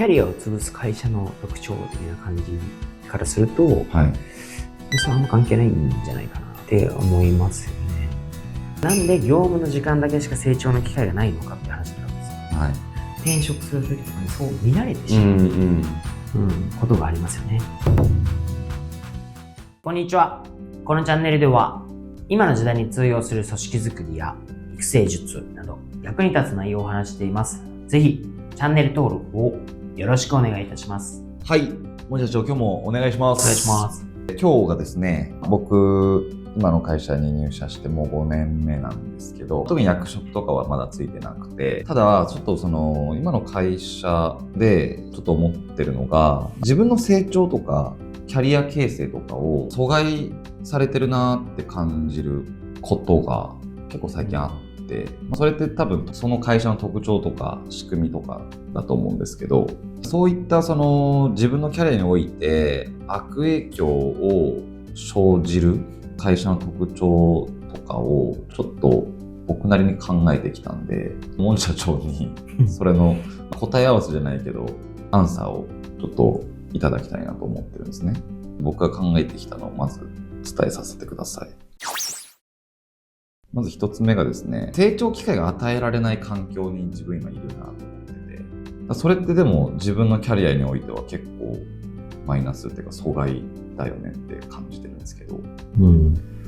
キャリアを潰す会社の特徴的な感じからすると、はい、それはあんま関係ないんじゃないかなって思いますよね。なんで業務の時間だけしか成長の機会がないのかって話なんですよ。はい、転職する時とかにそう見られてしまう、ことがありますよね。こんにちは。このチャンネルでは今の時代に通用する組織づくりや育成術など役に立つ内容を話しています。ぜひチャンネル登録をよろしくお願いいたします。はい、森社長、今日もお願いします。お願いします。今日がですね、僕今の会社に入社してもう5年目なんですけど、特に役職とかはまだついてなくて、ただちょっと今の会社でちょっと思ってるのが、自分の成長とかキャリア形成とかを阻害されてるなって感じることが結構最近あって、それって多分その会社の特徴とか仕組みとかだと思うんですけど、そういった自分のキャリアにおいて悪影響を生じる会社の特徴とかをちょっと僕なりに考えてきたんで、森社長にそれの答え合わせじゃないけどアンサーをちょっといただきたいなと思ってるんですね。僕が考えてきたのをまず伝えさせてください。まず一つ目がですね、成長機会が与えられない環境に自分今いるなと思ってて、それってでも自分のキャリアにおいては結構マイナスっていうか阻害だよねって感じてるんですけど、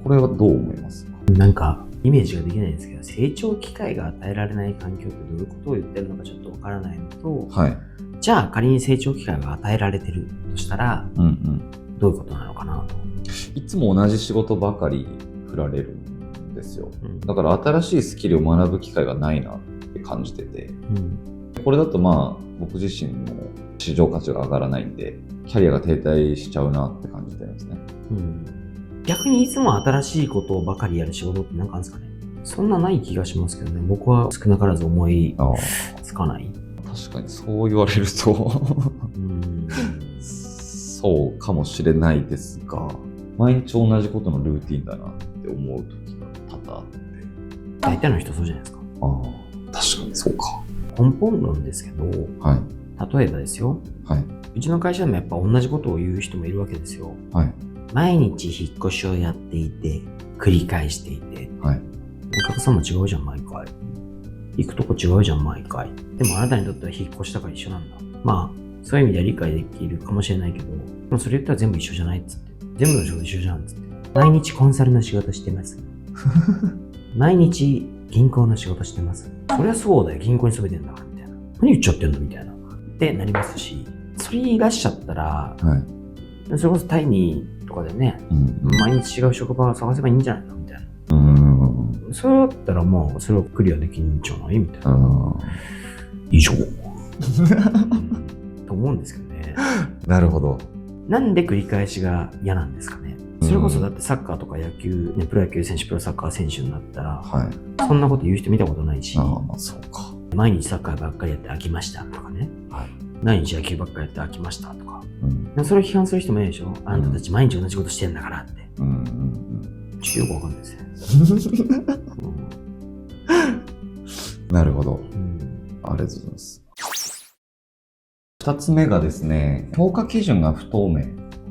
これはどう思いますか？なんかイメージができないんですけど、成長機会が与えられない環境ってどういうことを言ってるのかちょっとわからないのと、はい、じゃあ仮に成長機会が与えられてるとしたら、どういうことなのかなと。いつも同じ仕事ばかり振られるんですよ。だから新しいスキルを学ぶ機会がないなって感じてて、これだと僕自身も市場価値が上がらないんで、キャリアが停滞しちゃうなって感じてるんですね。逆にいつも新しいことばかりやる仕事って何かあるんですかね？そんなない気がしますけどね。僕は少なからず思いつかない。確かにそう言われるとそうかもしれないですが、毎日同じことのルーティンだなって思う時が多々あって。大体の人そうじゃないですか。確かにそうか。根本論ですけど、例えばですよ、うちの会社でもやっぱ同じことを言う人もいるわけですよ。毎日引っ越しをやっていて、繰り返していて、お客さんも違うじゃん毎回、行くとこ違うじゃん毎回、でもあなたにとっては引っ越したから一緒なんだ。そういう意味では理解できるかもしれないけど、でもそれ言ったら全部一緒じゃないっつって、全部の仕事一緒じゃんっつって、毎日コンサルの仕事してます毎日銀行の仕事してます。そりゃそうだよ、銀行に勤めてんだからみたいな、何言っちゃってんのみたいなってなりますし、それ言い出しちゃったら、それこそタイミーとかでね、毎日違う職場を探せばいいんじゃないのみたいな。それだったらそれをクリアできんじゃないみたいな。以上と思うんですけどね。なるほど。なんで繰り返しが嫌なんですかね。それこそだってサッカーとか野球、プロ野球選手、プロサッカー選手になったら、そんなこと言う人見たことないし、そうか。毎日サッカーばっかりやって飽きましたとかね、毎日野球ばっかりやって飽きましたとか、それを批判する人もいるでしょ。あんたたち毎日同じことしてんだからって。ちょっとよくわかんないですね。なるほど。ありがとうございます。2つ目がですね、評価基準が不透明。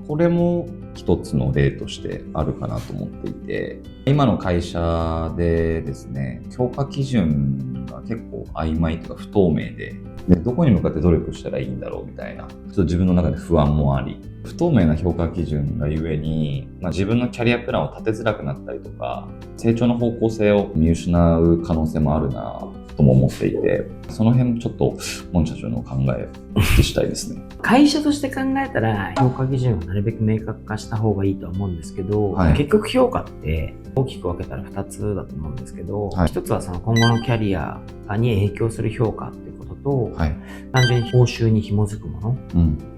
これも一つの例としてあるかなと思っていて、今の会社でですね、評価基準が結構曖昧というか不透明で、どこに向かって努力したらいいんだろうみたいな、ちょっと自分の中で不安もあり、不透明な評価基準がゆえに、自分のキャリアプランを立てづらくなったりとか、成長の方向性を見失う可能性もあるなとも思っていて、その辺もちょっと森社長の考えをお聞きしたいですね。会社として考えたら評価基準をなるべく明確化した方がいいとは思うんですけど、結局評価って大きく分けたら2つだと思うんですけど、1つはその今後のキャリアに影響する評価っていうことと、単純に報酬に紐づくもの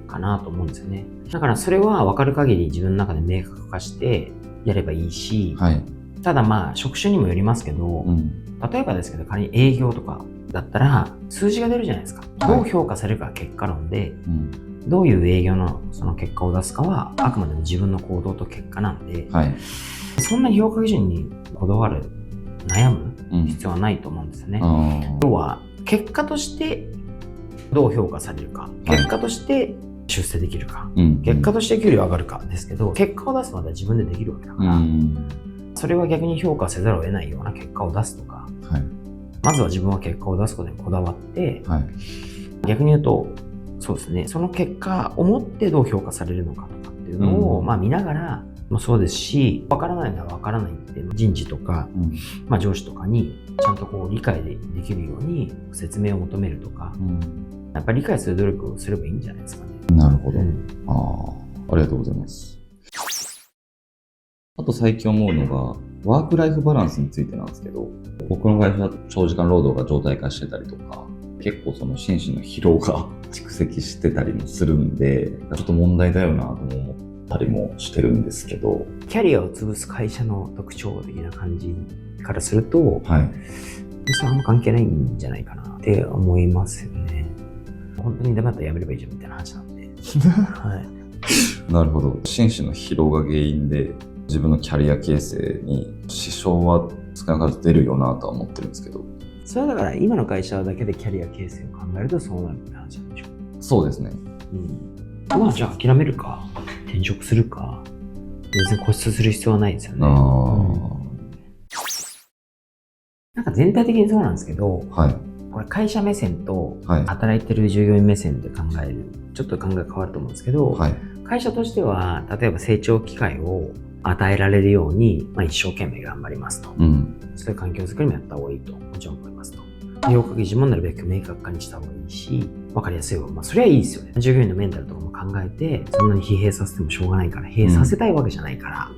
かなと思うんですよね。だからそれは分かる限り自分の中で明確化してやればいいし、ただ職種にもよりますけど、例えばですけど仮に営業とかだったら数字が出るじゃないですか。どう評価されるかは結果論で、どういう営業のその結果を出すかはあくまでも自分の行動と結果なんで、そんなに評価基準にこだわる、悩む必要はないと思うんですよね。要は結果としてどう評価されるか、結果として出世できるか、結果として給料上がるかですけど、結果を出すまでは自分でできるわけだから、それは逆に評価せざるを得ないような結果を出すとか、まずは自分は結果を出すことにこだわって、逆に言うと、そうですね、その結果をもってどう評価されるのかとかっていうのを、見ながらもそうですし、分からないなら分からないって人事とか、上司とかにちゃんとこう理解できるように説明を求めるとか、やっぱり理解する努力をすればいいんじゃないですかね。なるほど。ありがとうございます。あと最近思うのが、ワークライフバランスについてなんですけど、僕の会社は長時間労働が常態化してたりとか、結構その心身の疲労が蓄積してたりもするんで、ちょっと問題だよなと思ったりもしてるんですけど。キャリアを潰す会社の特徴的な感じからすると、それはあんま関係ないんじゃないかなって思いますよね。本当にダメだったらやめればいいじゃんみたいな話なんで。なるほど。心身の疲労が原因で自分のキャリア形成に支障は少なからず出るよなとは思ってるんですけど。それはだから今の会社だけでキャリア形成を考えるとそうなるって話なんでしょう。そうですね。じゃあ諦めるか転職するか、別に固執する必要はないですよね。なんか全体的にそうなんですけど、これ会社目線と働いてる従業員目線で考える、ちょっと考え変わると思うんですけど、会社としては例えば成長機会を与えられるように、一生懸命頑張りますと、そういう環境づくりもやった方がいいともちろん思いますと。評価基準もなるべく明確化にした方がいいし、分かりやすい方が、それはいいですよね。従業員のメンタルとかも考えて、そんなに疲弊させてもしょうがないから、疲弊させたいわけじゃないから、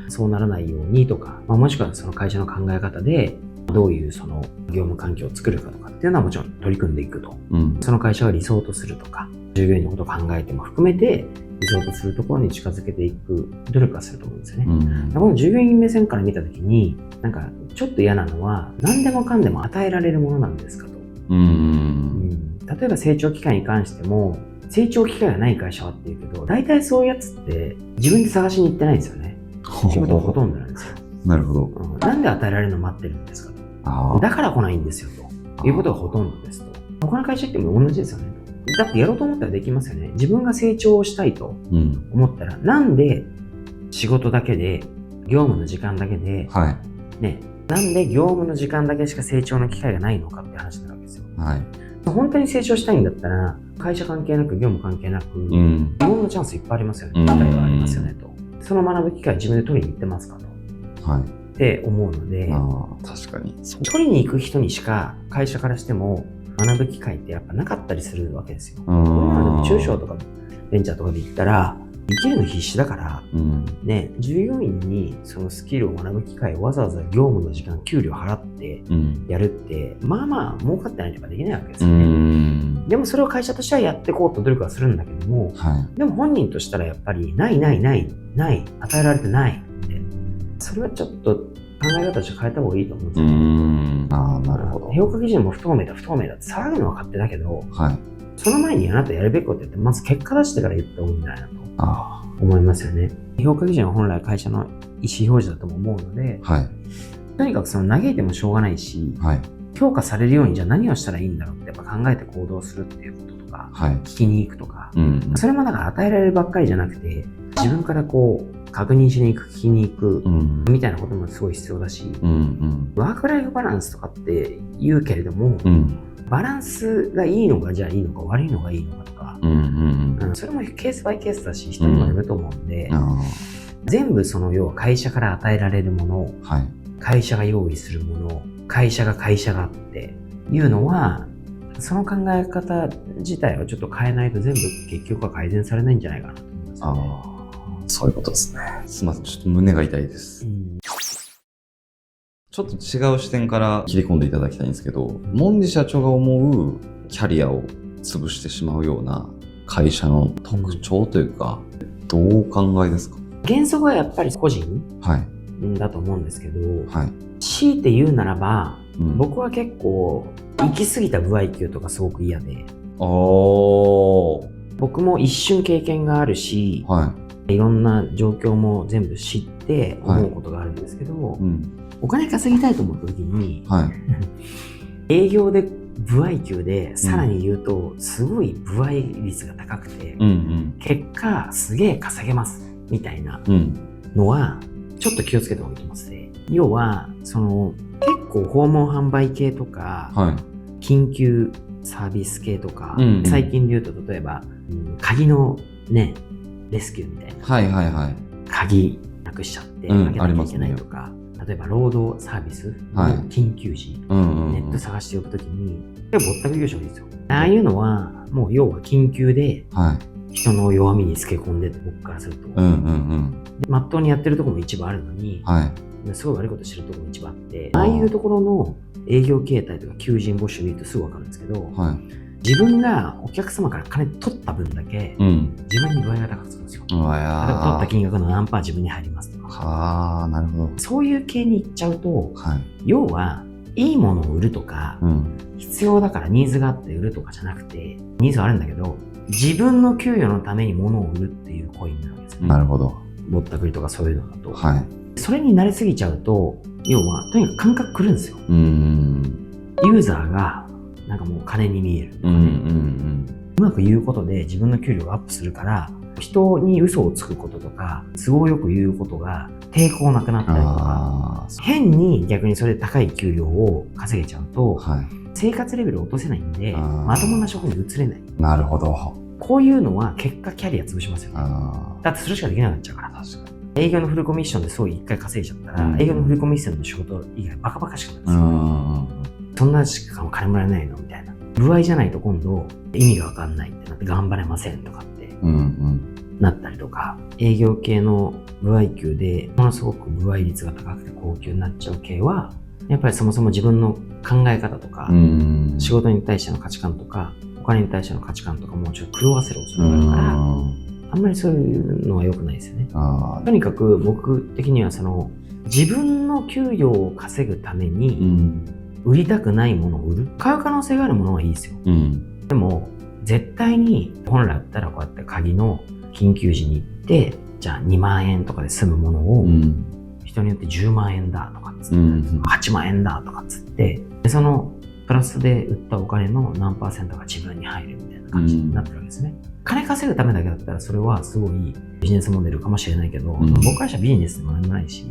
そうならないようにとか、もしくはその会社の考え方でどういうその業務環境を作るかとかっていうのはもちろん取り組んでいくと、その会社が理想とするとか、従業員のことを考えても含めて理想とするところに近づけていく努力はすると思うんですよね。この従業員目線から見たときに、なんかちょっと嫌なのは、何でもかんでも与えられるものなんですかと。例えば成長機会に関しても、成長機会がない会社はっていうけど、大体そういうやつって自分で探しに行ってないんですよね。仕事がほとんどなんですよ。なるほど。なんで与えられるのを待ってるんですかと。だから来ないんですよということがほとんどですと。他の会社っても同じですよね。だってやろうと思ったらできますよね。自分が成長をしたいと思ったら、なんで仕事だけで、業務の時間だけで、なんで業務の時間だけしか成長の機会がないのかって話になるわけですよ。本当に成長したいんだったら、会社関係なく、業務関係なく、いろんなチャンスいっぱいありますよね。機会がありますよねと。その学ぶ機会自分で取りに行ってますかと。って思うので、確かに。取りに行く人にしか会社からしても学ぶ機会ってやっぱなかったりするわけですよ。でも中小とかベンチャーとかで言ったら、生きるの必死だから、従業員にそのスキルを学ぶ機会をわざわざ業務の時間、給料払ってやるって、儲かってないとかできないわけですよね。でもそれを会社としてはやっていこうと努力はするんだけども、でも本人としたらやっぱり、ない、与えられてないって、それはちょっと考え方として変えた方がいいと思うんですよ。なるほど。評価基準も不透明だって騒ぐのは勝手だけど、その前にあなたやるべきことやって、まず結果出してから言った方がいいんじゃないなと思いますよね。評価基準は本来会社の意思表示だとも思うので、とにかくその嘆いてもしょうがないし、評価されるようにじゃあ何をしたらいいんだろうってやっぱ考えて行動するっていうこととか、聞きに行くとか、それもだから与えられるばっかりじゃなくて、自分からこう確認しに行く、聞きに行く、みたいなこともすごい必要だし、ワークライフバランスとかって言うけれども、バランスがいいのがじゃあいいのか悪いのがいいのかとか、それもケースバイケースだし、人にもよると思うんで、全部その要は会社から与えられるもの、会社が用意するもの、会社がっていうのは、その考え方自体をちょっと変えないと全部結局は改善されないんじゃないかなと思いますね。そういうことですね。すみません、ちょっと胸が痛いです。ちょっと違う視点から切り込んでいただきたいんですけど、モンジ社長が思うキャリアを潰してしまうような会社の特徴というか、どうお考えですか？原則はやっぱり個人、だと思うんですけど、強いて言うならば、僕は結構行き過ぎた歩合給とかすごく嫌で、僕も一瞬経験があるし、いろんな状況も全部知って思うことがあるんですけど、お金稼ぎたいと思った時に、営業で歩合給でさらに言うと、すごい歩合率が高くて、結果すげえ稼げますみたいなのはちょっと気をつけた方がいいと思いますね。要は結構訪問販売系とか、緊急サービス系とか、最近で言うと例えば、鍵のねレスキューみたいな、鍵なくしちゃって開けなきゃいけないとか、例えば労働サービス、緊急時、ネット探しておくときにぼったくり業者がいいですよ。ああいうのはもう要は緊急で人の弱みにつけ込んでて、僕からするとまっとうにやってるところも一部あるのに、すごい悪いことしてるところも一部あって、ああいうところの営業形態とか求人募集見るとすぐ分かるんですけど、自分がお客様から金取った分だけ、自分に具合が高くするんですよ。例えば取った金額の何パー自分に入りますとか。なるほど。そういう系に行っちゃうと、要はいいものを売るとか、必要だからニーズがあって売るとかじゃなくて、ニーズはあるんだけど、自分の給与のために物を売るっていう行為になるわけですよね。なるほど。ぼったくりとかそういうのだと。それに慣れすぎちゃうと、要はとにかく感覚くるんですよ。ユーザーがなんかもう金に見えるとかね。うまく言うことで自分の給料がアップするから、人に嘘をつくこととか都合よく言うことが抵抗なくなったりとか、変に逆にそれで高い給料を稼げちゃうと、生活レベルを落とせないんで、まともな職に移れない。なるほど。こういうのは結果キャリア潰しますよね。だってそれしかできなくなっちゃうから。確かに。営業のフルコミッションでそう一回稼いじゃったら、営業のフルコミッションの仕事以外バカバカしくなるんですよ。そんなしか金もらえないのみたいな。歩合じゃないと今度意味がわかんないってなって頑張れませんとかってなったりとか、営業系の歩合給でものすごく歩合率が高くて高級になっちゃう系は、やっぱりそもそも自分の考え方とか、仕事に対しての価値観とか、お金に対しての価値観とかもちょっと狂わせる恐れがあるから、あんまりそういうのは良くないですよね。とにかく僕的には自分の給与を稼ぐために売りたくないものを売る。買う可能性があるものはいいですよ。でも絶対に本来だったらこうやって鍵の緊急時に行って、じゃあ2万円とかで済むものを、人によって10万円だとかっつって、8万円だとかっつって、でそのプラスで売ったお金の何パーセントが自分に入るみたいな感じになってるわけですね。金稼ぐためだけだったらそれはすごいビジネスモデルかもしれないけど、僕からしたらビジネスでも何でもないし、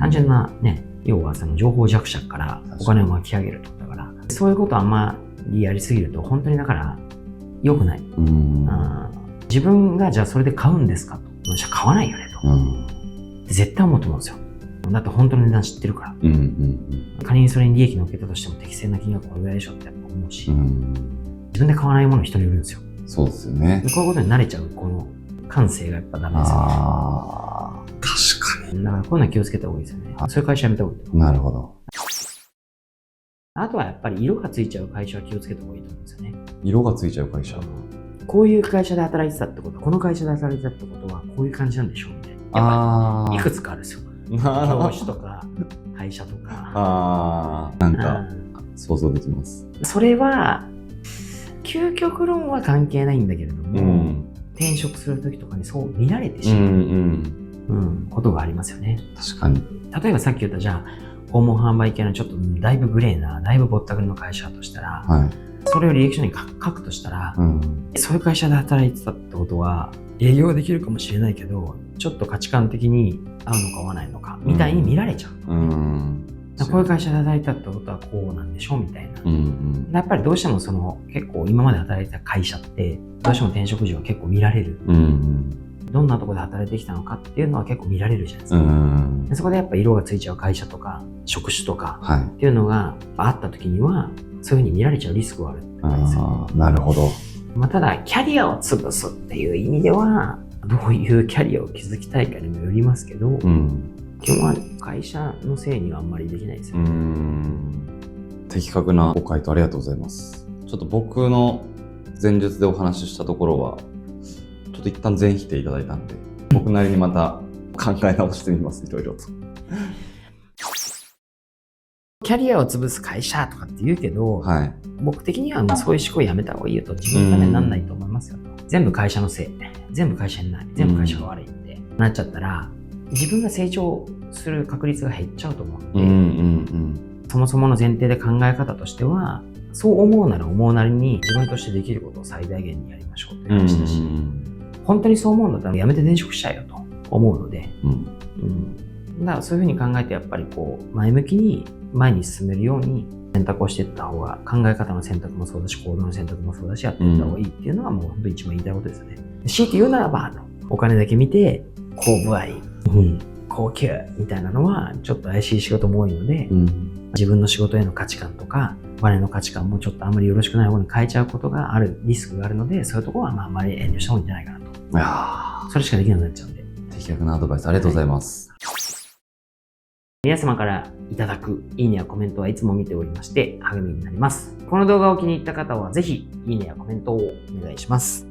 単純なね、要は情報弱者からお金を巻き上げるってことだから、そういうことあんまりやりすぎると本当にだから良くない。自分がじゃあそれで買うんですかと。じゃあ買わないよねと。絶対思うと思うんですよ。だって本当の値段知ってるから。仮にそれに利益乗っけたとしても適正な金額これぐらいでしょってやっぱ思うし、自分で買わないものを人に売るんですよ。そうですよね。こういうことに慣れちゃう、この感性がやっぱダメですよね。確かに。だからこういうのは気をつけた方がいいですよね。そういう会社やめた方がいいと思う。なるほど。あとはやっぱり色がついちゃう会社は気をつけた方がいいと思うんですよね。色がついちゃう会社。こういう会社で働いてたってことは、この会社で働いてたってことはこういう感じなんでしょうみたいな。やっぱりいくつかあるんですよ。業種とか会社とか。なんか想像できます。それは究極論は関係ないんだけれども、転職するときとかにそう見られてしまうことがありますよね。確かに。例えばさっき言ったじゃあ訪問販売系のちょっとだいぶグレーな、だいぶぼったくりの会社としたら、それを履歴書に書くとしたら、そういう会社で働いてたってことは営業できるかもしれないけど、ちょっと価値観的に合うのか合わないのかみたいに見られちゃう。こういう会社で働いたってことはこうなんでしょうみたいな。やっぱりどうしても結構今まで働いた会社ってどうしても転職時は結構見られる。どんなところで働いてきたのかっていうのは結構見られるじゃないですか。でそこでやっぱ色がついちゃう会社とか職種とかっていうのがあった時には、そういうふうに見られちゃうリスクはあるってことですよ。なるほど。ただキャリアを潰すっていう意味ではどういうキャリアを築きたいかにもよりますけど、基本は会社のせいにはあんまりできないですよね。的確なご回答ありがとうございます。ちょっと僕の前述でお話ししたところはちょっと一旦全否定いただいたんで、僕なりにまた考え直してみます。いろいろとキャリアを潰す会社とかって言うけど、僕的にはもうそういう思考やめた方がいいよと。自分のためにならないと思いますよと。全部会社のせい、全部会社にない、全部会社が悪いってなっちゃったら、自分が成長する確率が減っちゃうと思うので、そもそもの前提で考え方としては、そう思うなら思うなりに自分としてできることを最大限にやりましょうという話だし、本当にそう思うんだったらやめて転職しちゃえよと思うので、だからそういうふうに考えてやっぱりこう前向きに前に進めるように選択をしていった方が、考え方の選択もそうだし、行動の選択もそうだし、やっていった方がいいっていうのがもう本当に一番言いたいことですよね。強いて言うならば、お金だけ見て、高部合、高級みたいなのはちょっと怪しい仕事も多いので、自分の仕事への価値観とか、お金の価値観もちょっとあんまりよろしくない方に変えちゃうことがあるリスクがあるので、そういうところはあんまり遠慮した方がいいんじゃないかなと。それしかできなくなっちゃうんで。的確なアドバイスありがとうございます。皆様からいただくいいねやコメントはいつも見ておりまして励みになります。この動画を気に入った方はぜひいいねやコメントをお願いします。